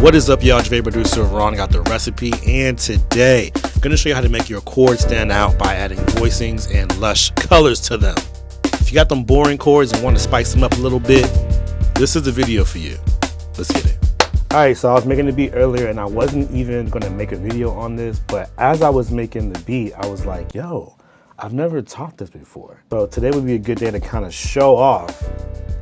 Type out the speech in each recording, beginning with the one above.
What is up, y'all? It's your favorite producer Ron. Got the recipe, and today I'm going to show you how to make your chords stand out by adding voicings and lush colors to them. If you got them boring chords and want to spice them up a little bit, this is the video for you. Let's get it. Alright, so I was making the beat earlier and I wasn't even going to make a video on this, but as I was making the beat, I was like, yo, I've never taught this before. So today would be a good day to kind of show off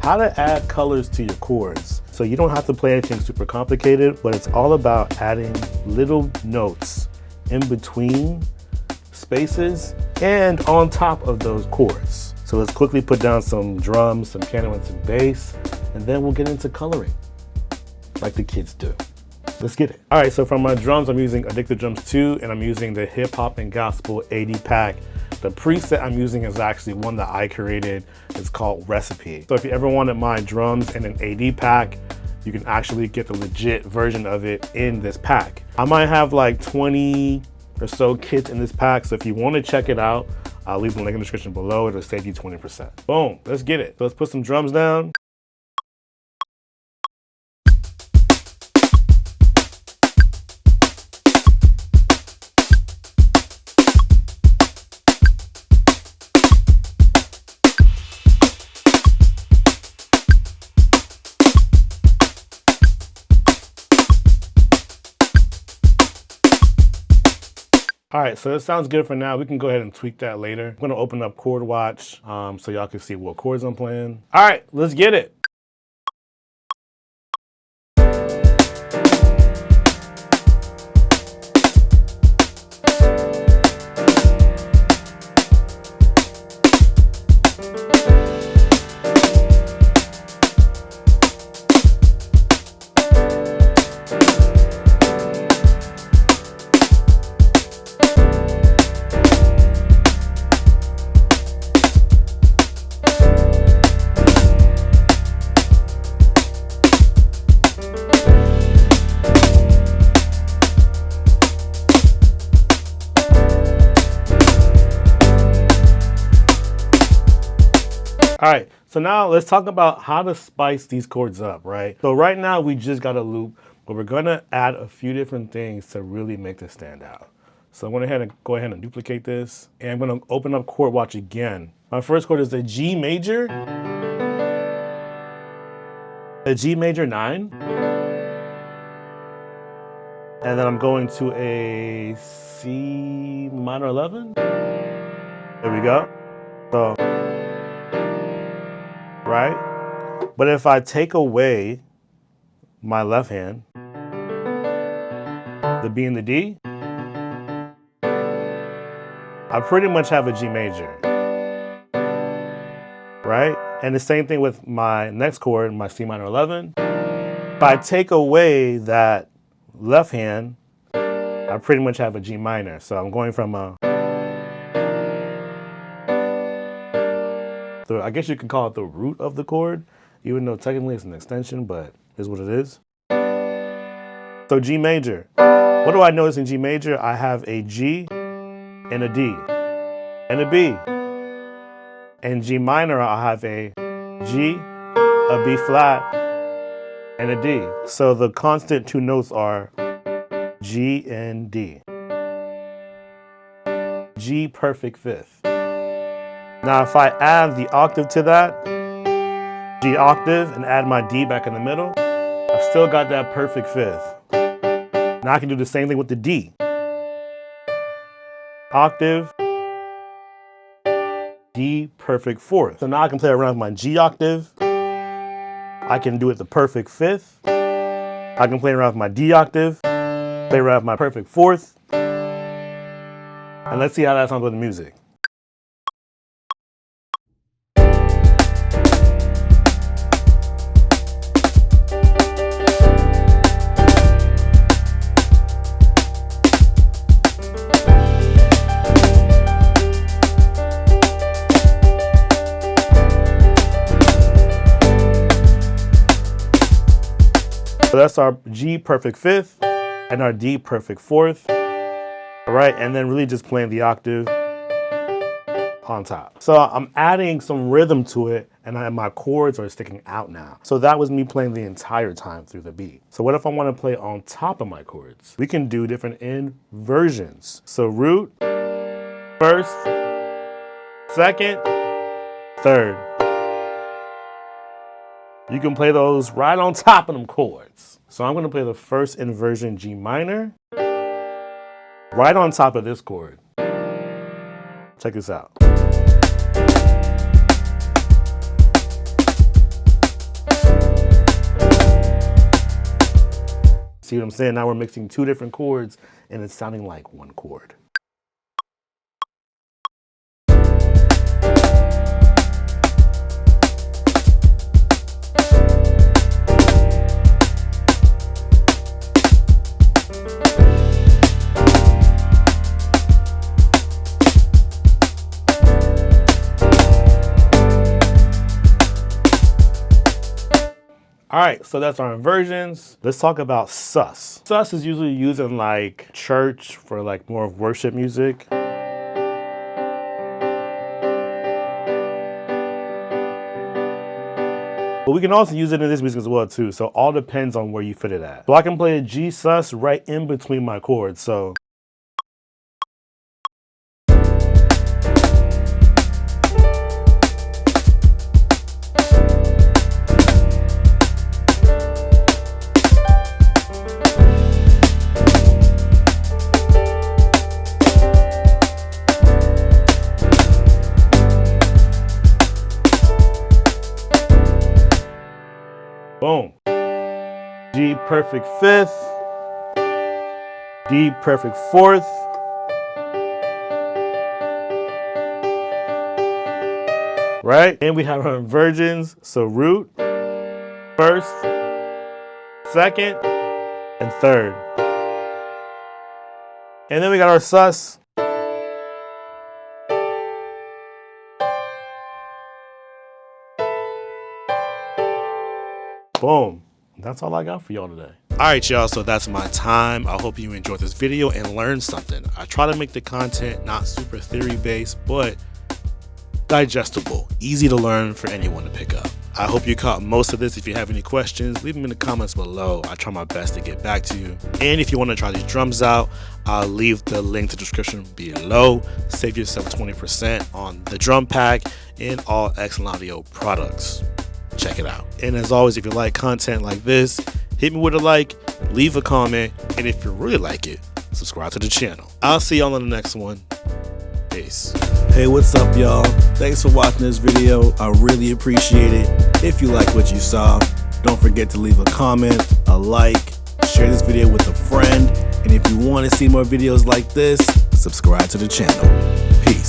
how to add colors to your chords. So you don't have to play anything super complicated, but it's all about adding little notes in between spaces and on top of those chords. So let's quickly put down some drums, some piano, and some bass, and then we'll get into coloring like the kids do. Let's get it. All right, so for my drums, I'm using Addicted Drums 2, and I'm using the Hip Hop and Gospel 80 pack. The preset I'm using is actually one that I created. It's called Recipe. So if you ever wanted my drums in an AD pack, you can actually get the legit version of it in this pack. I might have like 20 or so kits in this pack, so if you want to check it out, I'll leave the link in the description below. It'll save you 20%. Boom, let's get it. So let's put some drums down. All right, so it sounds good for now. We can go ahead and tweak that later. I'm gonna open up Chord Watch so y'all can see what chords I'm playing. All right, let's get it. All right, so now let's talk about how to spice these chords up, right? So right now we just got a loop, but we're gonna add a few different things to really make this stand out. So I'm gonna go ahead and duplicate this, and I'm gonna open up Chord Watch again. My first chord is a G major, a G major 9, and then I'm going to a C minor 11. There we go. So, right? But if I take away my left hand, the B and the D, I pretty much have a G major, right? And the same thing with my next chord, my C minor 11. If I take away that left hand, I pretty much have a G minor. So I'm going from a, I guess you can call it the root of the chord, even though technically it's an extension, but is what it is. So G major. What do I notice in G major? I have a G and a D and a B. In G minor, I have a G, a B flat, and a D. So the constant two notes are G and D. G perfect fifth. Now if I add the octave to that, G octave, and add my D back in the middle, I've still got that perfect fifth. Now I can do the same thing with the D. Octave, D perfect fourth. So now I can play around with my G octave. I can do it the perfect fifth. I can play around with my D octave, play around with my perfect fourth. And let's see how that sounds with the music. So that's our G perfect fifth and our D perfect fourth. All right, and then really just playing the octave on top. So I'm adding some rhythm to it, and my chords are sticking out now. So that was me playing the entire time through the beat. So what if I want to play on top of my chords? We can do different inversions. So root, first, second, third. You can play those right on top of them chords. So I'm going to play the first inversion G minor right on top of this chord. Check this out. See what I'm saying? Now we're mixing two different chords and it's sounding like one chord. All right, so that's our inversions. Let's talk about sus. Sus is usually used in like church for like more of worship music. But we can also use it in this music as well too. So all depends on where you fit it at. So I can play a G sus right in between my chords. So boom. G perfect fifth, D perfect fourth, right? And we have our inversions. So root, first, second, and third. And then we got our sus. Boom. That's all I got for y'all today. All right, y'all, so that's my time. I hope you enjoyed this video and learned something. I try to make the content not super theory-based, but digestible, easy to learn for anyone to pick up. I hope you caught most of this. If you have any questions, leave them in the comments below. I try my best to get back to you. And if you want to try these drums out, I'll leave the link to the description below. Save yourself 20% on the drum pack and all Excellent Audio products. Check it out. And as always, if you like content like this, hit me with a like, leave a comment, and if you really like it, subscribe to the channel. I'll see y'all on the next one. Peace. Hey, what's up, y'all? Thanks for watching this video. I really appreciate it. If you like what you saw, don't forget to leave a comment, a like, share this video with a friend, and if you want to see more videos like this, subscribe to the channel. Peace.